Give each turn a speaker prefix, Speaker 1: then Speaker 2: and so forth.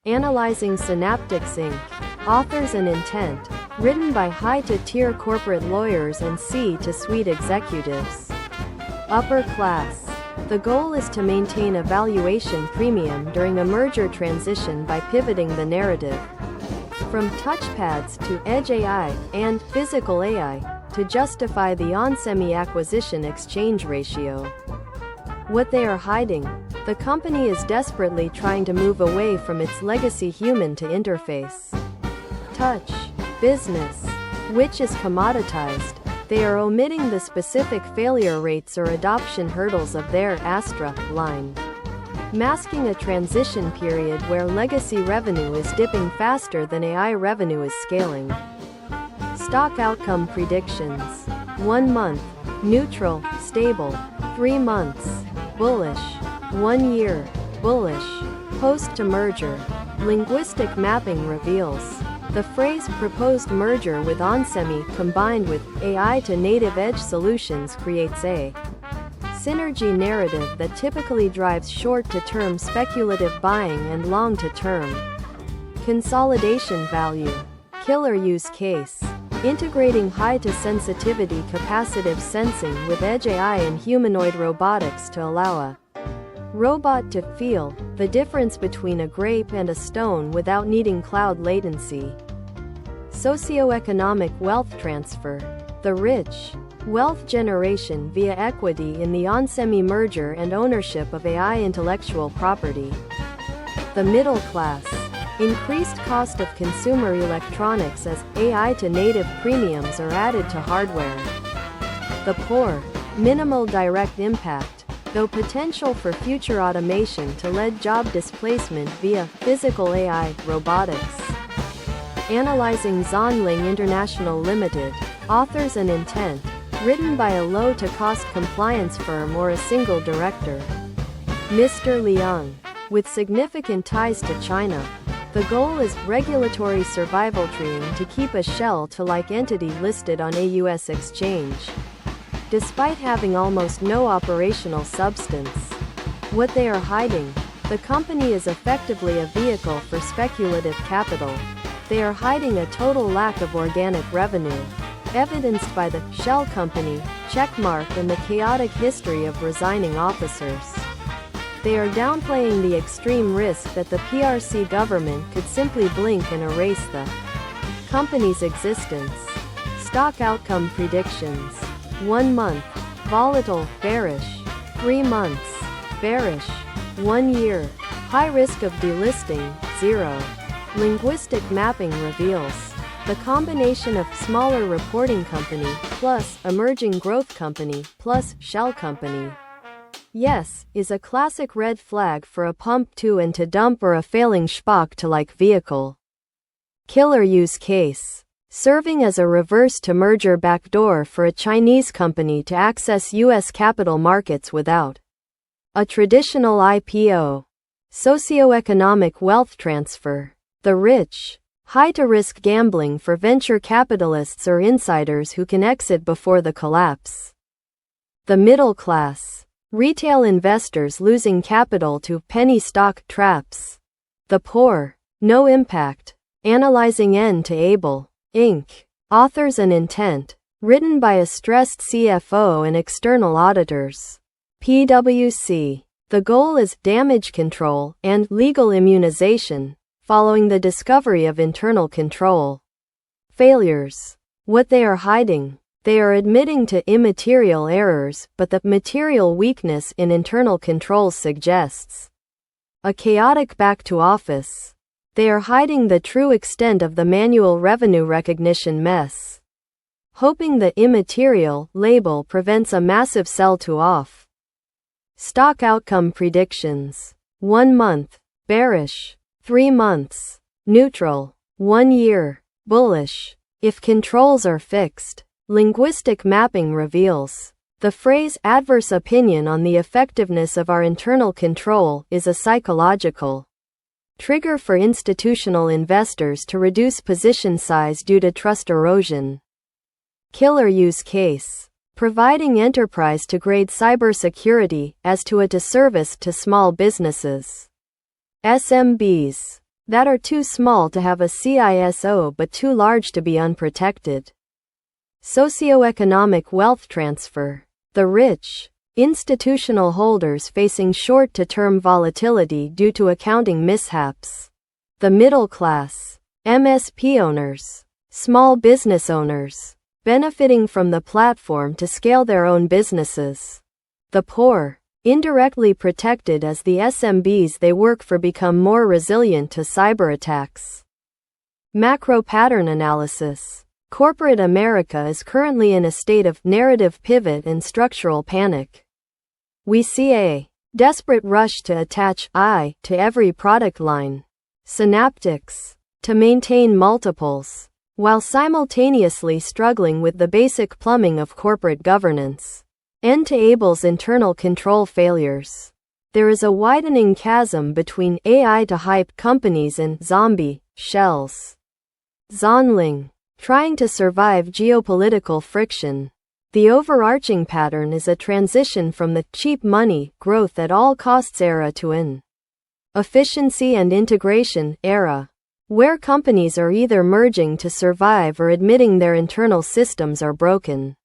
Speaker 1: Analyzing Synaptics Inc. Authors and intent. Written by high-to-tier corporate lawyers and C-to-suite executives. Upper class. The goal is to maintain a valuation premium during a merger transition by pivoting the narrative from touchpads to edge AI and physical AI to justify the onsemi acquisition exchange ratio. What they are hiding. The company is desperately trying to move away from its legacy human-to-interface touch business, which is commoditized. They are omitting the specific failure rates or adoption hurdles of their Astra line, masking a transition period where legacy revenue is dipping faster than AI revenue is scaling. Stock outcome predictions. 1 month, neutral, stable. 3 months, bullish. 1 year, bullish. Post-to-merger. Linguistic mapping reveals. The phrase proposed merger with onsemi combined with AI to native edge solutions creates a synergy narrative that typically drives short-to-term speculative buying and long-to-term consolidation value. Killer use case. Integrating high-to-sensitivity capacitive sensing with edge AI and humanoid robotics to allow a robot to feel the difference between a grape and a stone without needing cloud latency. Socioeconomic wealth transfer. The rich. Wealth generation via equity in the onsemi merger and ownership of AI intellectual property. The middle class. Increased cost of consumer electronics as AI to native premiums are added to hardware. The poor. Minimal direct impact, though potential for future automation to lead job displacement via physical AI robotics. Analyzing Zhanling International Ltd. Authors and intent. Written by a low-to-cost compliance firm or a single director. Mr. Liang. With significant ties to China. The goal is regulatory survival treeing to keep a shell-to-like entity listed on a U.S. exchange, despite having almost no operational substance. What they are hiding. The company is effectively a vehicle for speculative capital. They are hiding a total lack of organic revenue, evidenced by the shell company checkmark and the chaotic history of resigning officers. They are downplaying the extreme risk that the PRC government could simply blink and erase the company's existence. Stock outcome predictions. 1 month, volatile, bearish. 3 months, bearish. 1 year, high risk of delisting, 0. Linguistic mapping reveals. The combination of smaller reporting company, plus emerging growth company, plus shell company. Yes, is a classic red flag for a pump to and to dump or a failing SPAC to like vehicle. Killer use case. Serving as a reverse-to-merger backdoor for a Chinese company to access U.S. capital markets without a traditional IPO. Socioeconomic wealth transfer. The rich. High-to-risk gambling for venture capitalists or insiders who can exit before the collapse. The middle class. Retail investors losing capital to penny stock traps. The poor. No impact. Analyzing NABL Inc. Authors and intent. Written by a stressed CFO and external auditors. PwC. The goal is damage control and legal immunization, following the discovery of internal control failures. What they are hiding. They are admitting to immaterial errors, but the material weakness in internal controls suggests a chaotic back to office. They are hiding the true extent of the manual revenue recognition mess, hoping the immaterial label prevents a massive sell-to-off. Stock outcome predictions. 1 month, bearish. 3 months, neutral. 1 year, bullish. If controls are fixed. Linguistic mapping reveals. The phrase adverse opinion on the effectiveness of our internal control is a psychological trigger for institutional investors to reduce position size due to trust erosion. Killer use case. Providing enterprise-to-grade cybersecurity as to a disservice to small businesses. SMBs. that are too small to have a CISO but too large to be unprotected. Socioeconomic wealth transfer. The rich. Institutional holders facing short-to-term volatility due to accounting mishaps. The middle class. MSP owners. Small business owners. Benefiting from the platform to scale their own businesses. The poor. Indirectly protected as the SMBs they work for become more resilient to cyber attacks. Macro pattern analysis. Corporate America is currently in a state of narrative pivot and structural panic. We see a desperate rush to attach I to every product line. Synaptics. To maintain multiples, while simultaneously struggling with the basic plumbing of corporate governance. NABL's internal control failures. There is a widening chasm between AI to hype companies and zombie shells. Zhanling. Trying to survive geopolitical friction. The overarching pattern is a transition from the cheap money, growth at all costs era to an efficiency and integration era, where companies are either merging to survive or admitting their internal systems are broken.